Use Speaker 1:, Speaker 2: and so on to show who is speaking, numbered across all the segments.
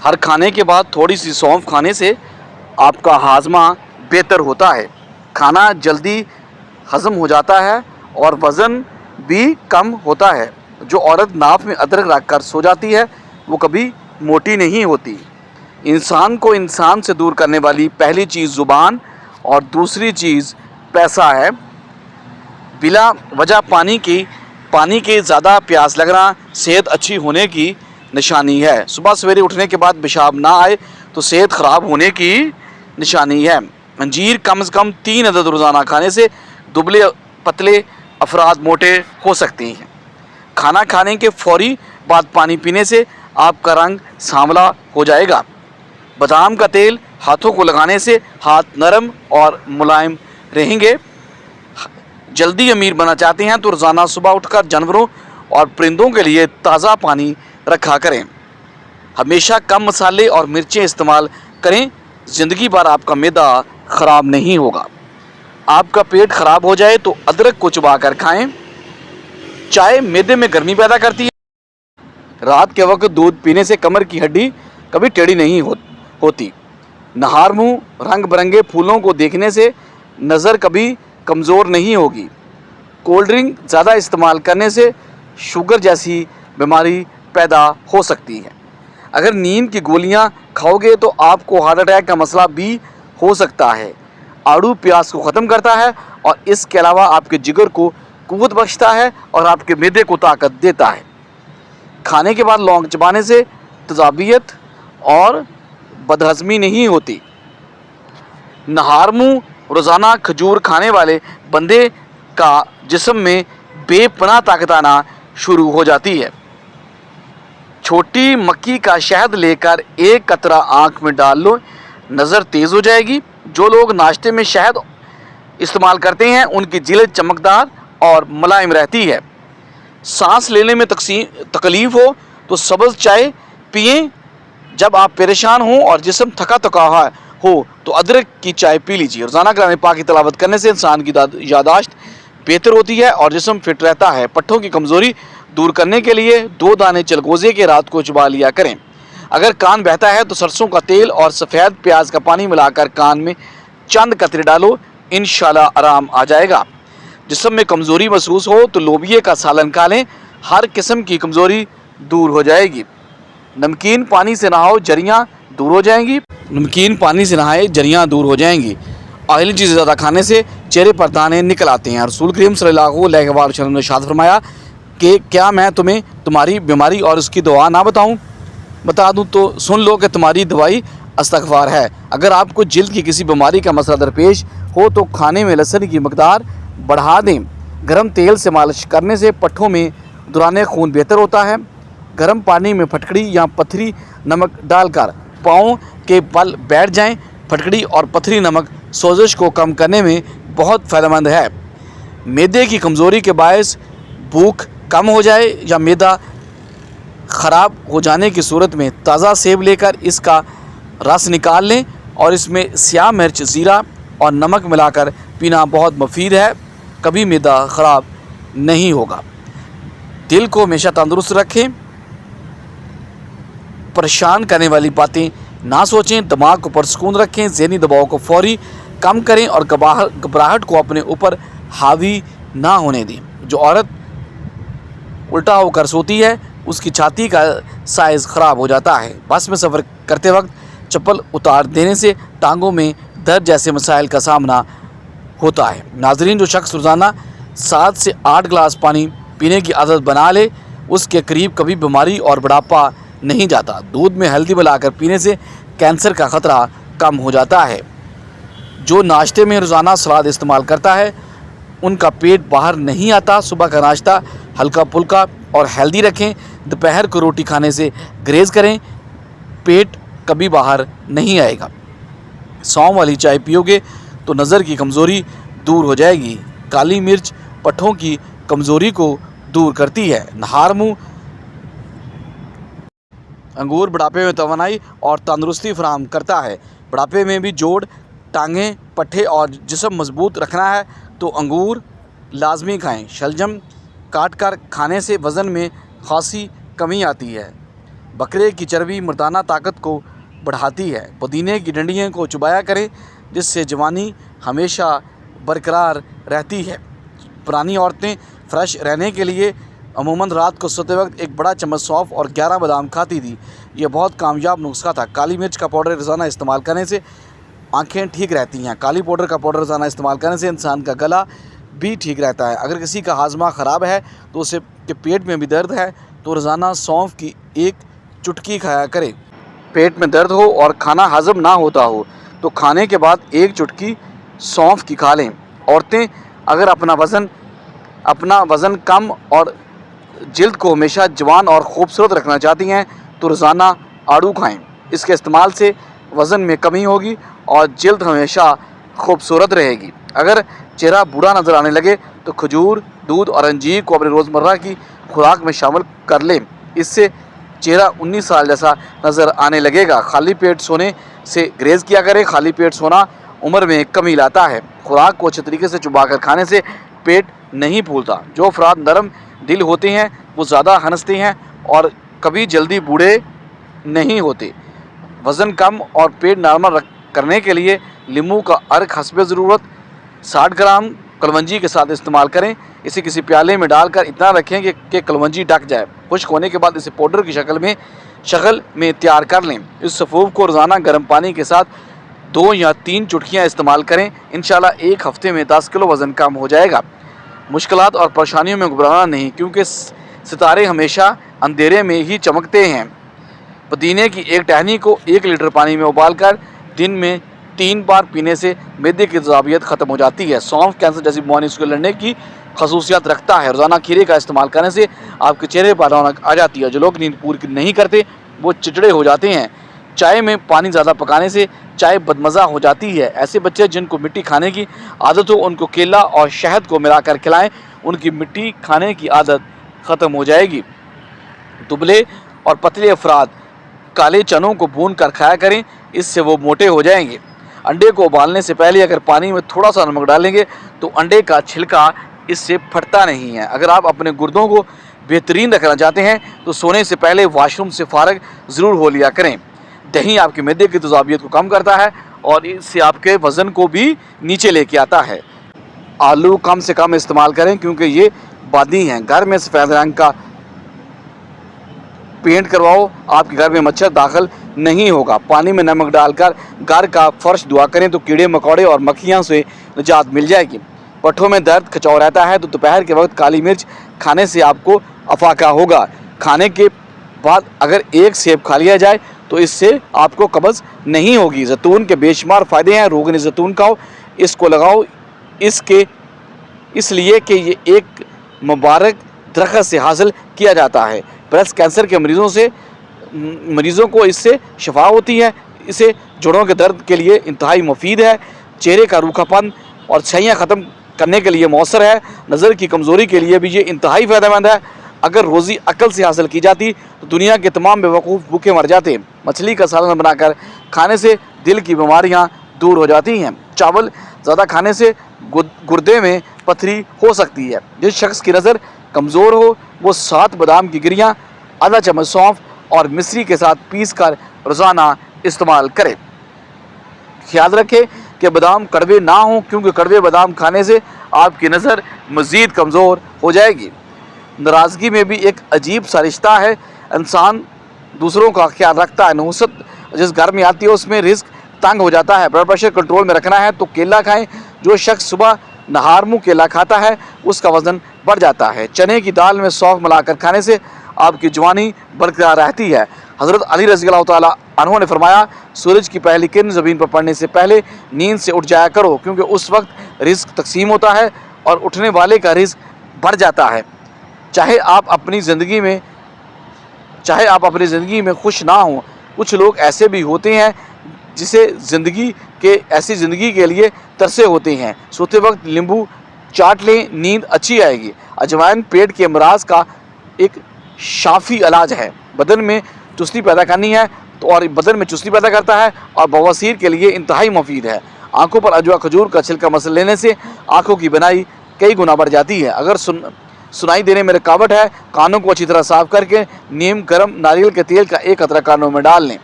Speaker 1: ہر کھانے کے بعد تھوڑی سی سونف کھانے سے آپ کا ہاضمہ بہتر ہوتا ہے، کھانا جلدی ہضم ہو جاتا ہے اور وزن بھی کم ہوتا ہے۔ جو عورت ناف میں ادرک رکھ کر سو جاتی ہے وہ کبھی موٹی نہیں ہوتی۔ انسان کو انسان سے دور کرنے والی پہلی چیز زبان اور دوسری چیز پیسہ ہے۔ بلا وجہ پانی کے زیادہ پیاس لگنا صحت اچھی ہونے کی نشانی ہے۔ صبح سویرے اٹھنے کے بعد پیشاب نہ آئے تو صحت خراب ہونے کی نشانی ہے۔ انجیر کم از کم 3 عدد روزانہ کھانے سے دبلے پتلے افراد موٹے ہو سکتے ہیں۔ کھانا کھانے کے فوری بعد پانی پینے سے آپ کا رنگ سانولا ہو جائے گا۔ بادام کا تیل ہاتھوں کو لگانے سے ہاتھ نرم اور ملائم رہیں گے۔ جلدی امیر بننا چاہتے ہیں تو روزانہ صبح اٹھ کر جانوروں اور پرندوں کے لیے تازہ پانی رکھا کریں۔ ہمیشہ کم مسالے اور مرچیں استعمال کریں، زندگی بھر آپ کا معدہ خراب نہیں ہوگا۔ آپ کا پیٹ خراب ہو جائے تو ادرک کو چبا کر کھائیں۔ چائے معدے میں گرمی پیدا کرتی ہے۔ رات کے وقت دودھ پینے سے کمر کی ہڈی کبھی ٹیڑھی نہیں ہوتی۔ نہار منہ رنگ برنگے پھولوں کو دیکھنے سے نظر کبھی کمزور نہیں ہوگی۔ کولڈ ڈرنک زیادہ استعمال کرنے سے شوگر جیسی بیماری پیدا ہو سکتی ہے۔ اگر نیند کی گولیاں کھاؤ گے تو آپ کو ہارٹ اٹیک کا مسئلہ بھی ہو سکتا ہے۔ آڑو پیاس کو ختم کرتا ہے اور اس کے علاوہ آپ کے جگر کو قوت بخشتا ہے اور آپ کے معدے کو طاقت دیتا ہے۔ کھانے کے بعد لونگ چبانے سے تیزابیت اور بدہضمی نہیں ہوتی۔ نہار منہ روزانہ کھجور کھانے والے بندے کا جسم میں بے پناہ طاقت آنا شروع ہو جاتی ہے۔ چھوٹی مکھی کا شہد لے کر ایک قطرہ آنکھ میں ڈال لو، نظر تیز ہو جائے گی۔ جو لوگ ناشتے میں شہد استعمال کرتے ہیں ان کی جلد چمکدار اور ملائم رہتی ہے۔ سانس لینے میں تکلیف ہو تو سبز چائے پئیں۔ جب آپ پریشان ہوں اور جسم تھکا ہو تو ادرک کی چائے پی لیجیے۔ روزانہ کلام پاک کی تلاوت کرنے سے انسان کی یادداشت بہتر ہوتی ہے اور جسم فٹ رہتا ہے۔ پٹھوں کی کمزوری دور کرنے کے لیے 2 دانے چلگوزے کے رات کو چبا لیا کریں۔ اگر کان بہتا ہے تو سرسوں کا تیل اور سفید پیاز کا پانی ملا کر کان میں چند قطرے ڈالو، انشاءاللہ آرام آ جائے گا۔ جسم میں کمزوری محسوس ہو تو لوبیے کا سالن کھا لیں، ہر قسم کی کمزوری دور ہو جائے گی۔ نمکین پانی سے نہاؤ، جریاں دور ہو جائیں گی۔ نمکین پانی سے نہائے جریاں دور ہو جائیں گی۔ آئلی چیزیں زیادہ کھانے سے چہرے پر دانے نکل آتے ہیں۔ رسول کریم صلی اللہ علیہ وسلم نے ارشاد فرمایا کہ کیا میں تمہیں تمہاری بیماری اور اس کی دوا نہ بتا دوں تو سن لو کہ تمہاری دوائی استغفار ہے۔ اگر آپ کو جلد کی کسی بیماری کا مسئلہ درپیش ہو تو کھانے میں لہسن کی مقدار بڑھا دیں۔ گرم تیل سے مالش کرنے سے پٹھوں میں دوران خون بہتر ہوتا ہے۔ گرم پانی میں پھٹکڑی یا پتھری نمک ڈال کر پاؤں کے بل بیٹھ جائیں۔ پھٹکڑی اور پتھری نمک سوزش کو کم کرنے میں بہت فائدہ مند ہے۔ معدے کی کمزوری کے باعث بھوک کم ہو جائے یا معدہ خراب ہو جانے کی صورت میں تازہ سیب لے کر اس کا رس نکال لیں اور اس میں سیاہ مرچ، زیرہ اور نمک ملا کر پینا بہت مفید ہے، کبھی معدہ خراب نہیں ہوگا۔ دل کو ہمیشہ تندرست رکھیں، پریشان کرنے والی باتیں نہ سوچیں، دماغ کو پرسکون رکھیں، ذہنی دباؤ کو فوری کم کریں اور گھبراہٹ کو اپنے اوپر حاوی نہ ہونے دیں۔ جو عورت الٹا ہو کر سوتی ہے اس کی چھاتی کا سائز خراب ہو جاتا ہے۔ بس میں سفر کرتے وقت چپل اتار دینے سے ٹانگوں میں درد جیسے مسائل کا سامنا ہوتا ہے۔ ناظرین، جو شخص روزانہ 7 سے 8 گلاس پانی پینے کی عادت بنا لے اس کے قریب کبھی بیماری اور بڑھاپا نہیں جاتا۔ دودھ میں ہلدی ملا کر پینے سے کینسر کا خطرہ کم ہو جاتا ہے۔ جو ناشتے میں روزانہ سلاد استعمال کرتا ہے ان کا پیٹ باہر نہیں آتا۔ صبح کا ناشتہ ہلکا پھلکا اور ہیلدی رکھیں۔ دوپہر کو روٹی کھانے سے گریز کریں، پیٹ کبھی باہر نہیں آئے گا۔ سونف والی چائے پیو گے تو نظر کی کمزوری دور ہو جائے گی۔ کالی مرچ پٹھوں کی کمزوری کو دور کرتی ہے۔ نہار منہ انگور بڑھاپے میں توانائی اور تندرستی فراہم کرتا ہے۔ بڑھاپے میں بھی جوڑ، ٹانگیں، پٹھے اور جسم مضبوط رکھنا ہے تو انگور لازمی کھائیں۔ شلجم کاٹ کر کھانے سے وزن میں خاصی کمی آتی ہے۔ बकरे की चर्बी मर्दाना ताकत को बढ़ाती है। पुदीने की डंडियों को चबाया करें, जिससे जवानी हमेशा बरकरार रहती है। पुरानी औरतें फ्रेश रहने के लिए अमूमन रात को सोते वक्त एक बड़ा चम्मच सौंफ और 11 बादाम खाती थी। यह बहुत कामयाब नुस्खा था। काली मिर्च का पाउडर रोज़ाना इस्तेमाल करने से आंखें ठीक रहती हैं। काली पाउडर का पाउडर रोज़ाना इस्तेमाल करने से इंसान का गला भी ठीक रहता है। अगर किसी का हाजमा ख़राब है तो उसे के पेट में भी दर्द है तो रोज़ाना सौंफ की एक चुटकी खाया करें। पेट में दर्द हो और खाना हजम ना होता हो तो खाने के बाद एक चुटकी सौंफ की खा लें। औरतें अगर अपना वज़न कम और जिल्द को हमेशा जवान और ख़ूबसूरत रखना चाहती हैं तो रोज़ाना आड़ू खाएं। इसके इस्तेमाल से वज़न में कमी होगी और जिल्द हमेशा खूबसूरत रहेगी। अगर चेहरा बूढ़ा नज़र आने लगे तो खजूर, दूध और अंजीर को अपने रोज़मर्रा की खुराक में शामिल कर लें। इससे चेहरा 19 साल जैसा नज़र आने लगेगा। खाली पेट सोने से ग्रेज़ किया करें। खाली पेट सोना उम्र में कमी लाता है। खुराक को अच्छे तरीके से चबाकर खाने से पेट नहीं फूलता। जो अफराद नरम दिल होते हैं वो ज़्यादा हंसते हैं और कभी जल्दी बूढ़े नहीं होते। वज़न कम और पेट नॉर्मल करने के लिए नींबू का अर्क हस्बे ज़रूरत 60 ग्राम कलवंजी के साथ इस्तेमाल करें। इसे किसी प्याले में डालकर इतना रखें कि कलवंजी ढक जाए। खुश्क होने के बाद इसे पाउडर की शक्ल में तैयार कर लें। इस सफ़ूफ को रोज़ाना गर्म पानी के साथ 2 या 3 चुटकियाँ इस्तेमाल करें। इंशाल्लाह एक हफ़्ते में 10 किलो वज़न कम हो जाएगा। मुश्किलात और परेशानियों में घबराना नहीं, क्योंकि सितारे हमेशा अंधेरे में ही चमकते हैं। पुदीने की एक टहनी को 1 लीटर पानी में उबालकर दिन में 3 बार पीने से मैदे की तेज़ाबियत ख़त्म हो जाती है। सौंफ कैंसर जैसी बीमारियों से लड़ने की खसूसियत रखता है। रोज़ाना खीरे का इस्तेमाल करने से आपके चेहरे पर रौनक आ जाती है। जो लोग नींद पूरी नहीं करते वो चिड़चिड़े हो जाते हैं। चाय में पानी ज़्यादा पकाने से चाय बदमज़ा हो जाती है। ऐसे बच्चे जिनको मिट्टी खाने की आदत हो उनको केला और शहद को मिलाकर खिलाएं, उनकी मिट्टी खाने की आदत ख़त्म हो जाएगी। दुबले और पतले अफराद काले चनों को भून कर खाया करें, इससे वो मोटे हो जाएंगे। अंडे को उबालने से पहले अगर पानी में थोड़ा सा नमक डालेंगे तो अंडे का छिलका इससे फटता नहीं है। अगर आप अपने गुर्दों को बेहतरीन रखना चाहते हैं तो सोने से पहले वॉशरूम से फारग ज़रूर हो लिया करें। दही आपके मैदे की तेज़ाबियत को कम करता है और इससे आपके वज़न को भी नीचे लेके आता है। आलू कम से कम इस्तेमाल करें क्योंकि ये बादी हैं। घर में सफ़ेद रंग का पेंट करवाओ, आपके घर में मच्छर दाखिल नहीं होगा। पानी में नमक डालकर घर का फर्श धुआ करें तो कीड़े मकोड़े और मक्खियाँ से निजात मिल जाएगी। पट्ठों में दर्द खिंचाव रहता है तो दोपहर के वक्त काली मिर्च खाने से आपको अफाका होगा। खाने के बाद अगर 1 सेब खा लिया जाए तो इससे आपको कब्ज़ नहीं होगी। जैतून के बेशुमार फ़ायदे हैं। रोगन जैतून खाओ, इसको लगाओ इसलिए कि ये एक मुबारक दरख्त से हासिल किया जाता है। ब्रेस्ट कैंसर के मरीज़ों को इससे शफा होती है। इसे जोड़ों के दर्द के लिए इंतहाई मुफीद है। चेहरे का रूखापन और छाइयाँ ख़त्म करने के लिए मौसर है। नज़र की कमज़ोरी के लिए भी ये इंतहाई फ़ायदेमंद है। अगर रोज़ी अकल से हासिल की जाती तो दुनिया के तमाम बेवकूफ़ भूखे मर जाते। मछली का सालन बनाकर खाने से दिल की बीमारियां दूर हो जाती हैं। चावल ज़्यादा खाने से गुर्दे में पथरी हो सकती है। जिस शख्स की नज़र कमज़ोर हो वो 7 बादाम की गिरियाँ, आधा चम्मच सौंफ और मिश्री के साथ पीस कर रोज़ाना इस्तेमाल करें। ख्याल रखें कि बादाम कड़वे ना हों, क्योंकि कड़वे बादाम खाने से आपकी नज़र मज़ीद कमज़ोर हो जाएगी। नाराज़गी में भी एक अजीब सा रिश्ता है। इंसान दूसरों का ख्याल रखता है। नहुसत जिस घर में आती है उसमें रिस्क तंग हो जाता है। ब्लड प्रेशर कंट्रोल में रखना है तो केला खाएं। जो शख्स सुबह नहार मुँह केला खाता है उसका वज़न बढ़ जाता है। चने की दाल में सौंफ मिलाकर खाने से आपकी जवानी बरकरार रहती है। हज़रत अली रज़ी अल्लाह तआला अन्हु ने फरमाया, सूरज की पहली किरण ज़मीन पर पड़ने से पहले नींद से उठ जाया करो, क्योंकि उस वक्त रिस्क तकसीम होता है और उठने वाले का रिस्क बढ़ जाता है। चाहे आप अपनी ज़िंदगी में खुश ना हों, कुछ लोग ऐसे भी होते हैं जिसे ऐसी ज़िंदगी के लिए तरसे होते हैं। सोते वक्त नींबू चाट लें, नींद अच्छी आएगी। अजवाइन पेट के अमराज का एक शाफी इलाज है। बदन में चुस्ती पैदा करता है और बवासीर के लिए इंतहाई मुफीद है। आँखों पर अजवा खजूर का छिलका मसल लेने से आँखों की बनाई कई गुना बढ़ जाती है। अगर सुनाई देने में रुकावट है, कानों को अच्छी तरह साफ करके नीम गर्म नारियल के तेल का 1 कतरा कानों में डाल लें।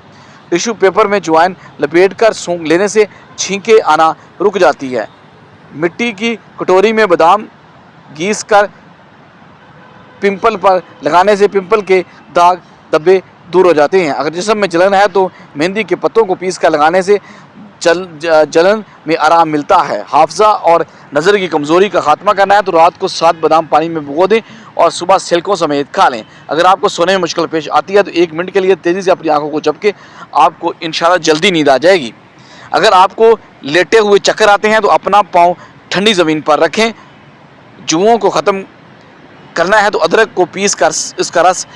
Speaker 1: टिश्यू पेपर में अजवाइन लपेटकर सूंघ लेने से छींकें आना रुक जाती है। मिट्टी की कटोरी में बादाम घीस कर पिंपल पर लगाने से पिंपल के दाग धब्बे दूर हो जाते हैं। अगर जिस्म में जलन है तो मेहंदी के पत्तों को पीस कर लगाने से जलन में आराम मिलता है। हाफजा और नज़र की कमज़ोरी का खात्मा करना है तो रात को 7 बादाम पानी में भिगो दें और सुबह छिलकों समेत खा लें। अगर आपको सोने में मुश्किल पेश आती है तो 1 मिनट के लिए तेज़ी से अपनी आंखों को झपके, आपको इंशाल्लाह जल्दी नींद आ जाएगी। अगर आपको लेटे हुए चक्कर आते हैं तो अपना पाँव ठंडी ज़मीन पर रखें। जुओं को ख़त्म करना है तो अदरक को पीस कर इसका रस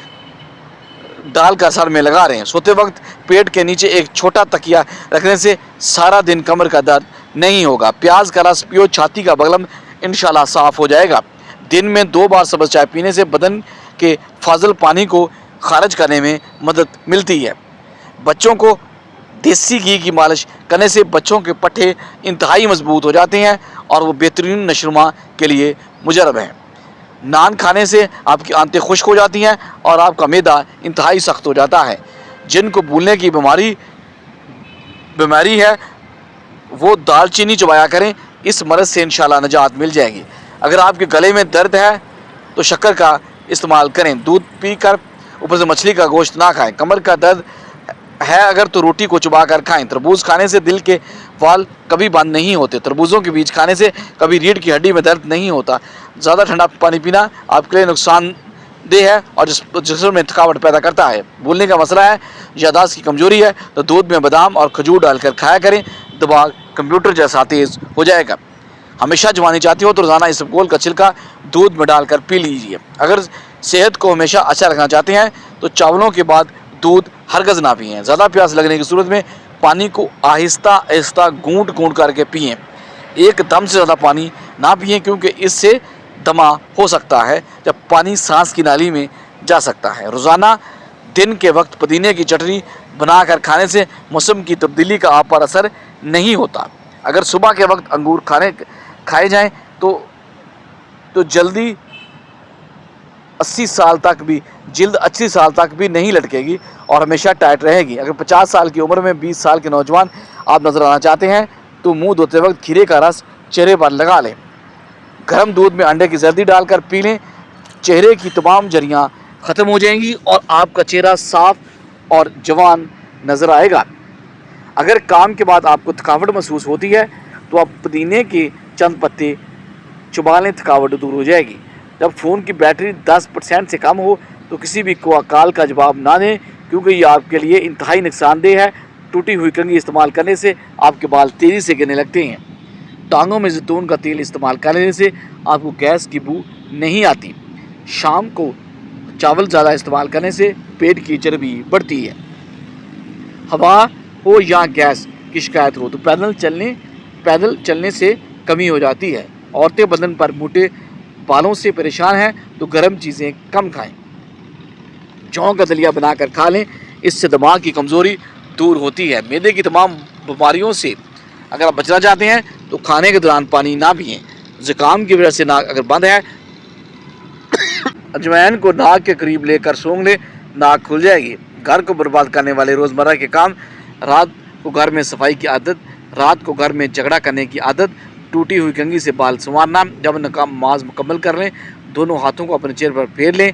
Speaker 1: डालकर सर में लगा रहे हैं। सोते वक्त पेट के नीचे एक छोटा तकिया रखने से सारा दिन कमर का दर्द नहीं होगा। प्याज का रस पियो, छाती का बगलम इंशाल्लाह साफ़ हो जाएगा। दिन में 2 बार सब्ज़ चाय पीने से बदन के फाजिल पानी को खारिज करने में मदद मिलती है। बच्चों को देसी घी की मालिश करने से बच्चों के पट्टे इंतहाई मजबूत हो जाते हैं और वो बेहतरीन नशोनुमा के लिए मुजरब हैं। नान खाने से आपकी आंतें खुश्क हो जाती हैं और आपका मैदा इंतहाई सख्त हो जाता है। जिनको भूलने की बीमारी है वो दालचीनी चबाया करें, इस मर्ज़ से इंशाल्लाह निजात मिल जाएगी। अगर आपके गले में दर्द है तो शक्कर का इस्तेमाल करें। दूध पीकर ऊपर से मछली का गोश्त ना खाएं। कमर का दर्द है अगर तो रोटी को चबा कर खाएं। तरबूज खाने से दिल के वाल कभी बंद नहीं होते। तरबूजों के बीज खाने से कभी रीढ़ की हड्डी में दर्द नहीं होता। ज़्यादा ठंडा पानी पीना आपके लिए नुकसानदेह है और जिस्म में थकावट पैदा करता है। भूलने का मसला है, याददाश्त की कमजोरी है तो दूध में बादाम और खजूर डालकर खाया करें। दिमाग कंप्यूटर जैसा तेज़ हो जाएगा। हमेशा जवानी चाहती हो तो रोज़ाना इसबगोल का छिलका दूध में डालकर पी लीजिए। अगर सेहत को हमेशा अच्छा रखना चाहते हैं तो चावलों के बाद दूध हरगज़ ना पिएं। ज़्यादा प्यास लगने की सूरत में पानी को आहिस्ता आहिस्ता घूंट घूंट करके पिएं। एक दम से ज़्यादा पानी ना पिएं क्योंकि इससे दमा हो सकता है जब पानी सांस की नाली में जा सकता है। रोज़ाना दिन के वक्त पुदीने की चटनी बनाकर खाने से मौसम की तब्दीली का आप पर असर नहीं होता। अगर सुबह के वक्त अंगूर खाए जाएं तो जल्दी 80 साल तक भी जिल्द 80 साल तक भी नहीं लटकेगी और हमेशा टाइट रहेगी। अगर 50 साल की उम्र में 20 साल के नौजवान आप नजर आना चाहते हैं तो मुंह धोते वक्त खीरे का रस चेहरे पर लगा लें। गर्म दूध में अंडे की जर्दी डालकर पी लें। चेहरे की तमाम झुर्रियाँ ख़त्म हो जाएंगी और आपका चेहरा साफ और जवान नज़र आएगा। अगर काम के बाद आपको थकावट महसूस होती है तो आप पुदीने के चंद पत्ते चबा लें, थकावट दूर हो जाएगी। जब फ़ोन की बैटरी 10% से कम हो तो किसी भी कॉल का जवाब ना दें क्योंकि ये आपके लिए इंतहाई नुकसानदेह है। टूटी हुई कंघी इस्तेमाल करने से आपके बाल तेज़ी से गिरने लगते हैं। टांगों में जैतून का तेल इस्तेमाल करने से आपको गैस की बू नहीं आती। शाम को चावल ज़्यादा इस्तेमाल करने से पेट की चर्बी बढ़ती है। हवा हो या गैस की शिकायत हो तो पैदल चलने से कमी हो जाती है। औरतें बदन पर मोटे बालों से परेशान हैं तो गर्म चीज़ें कम खाएं। जौ का दलिया बनाकर खा लें, इससे दिमाग की कमज़ोरी दूर होती है। मैदे की तमाम बीमारियों से अगर आप बचना चाहते हैं तो खाने के दौरान पानी ना पिएं। ज़ुकाम की वजह से नाक अगर बंद है अजवाइन को नाक के करीब लेकर सूंघ लें, नाक खुल जाएगी। घर को बर्बाद करने वाले रोज़मर्रा के काम, रात को घर में सफाई की आदत, रात को घर में झगड़ा करने की आदत, टूटी हुई कंघी से बाल संवारना। जब नमाज मुकम्मल कर लें दोनों हाथों को अपने चेहरे पर फेर लें,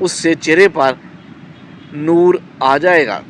Speaker 1: उससे चेहरे पर नूर आ जाएगा।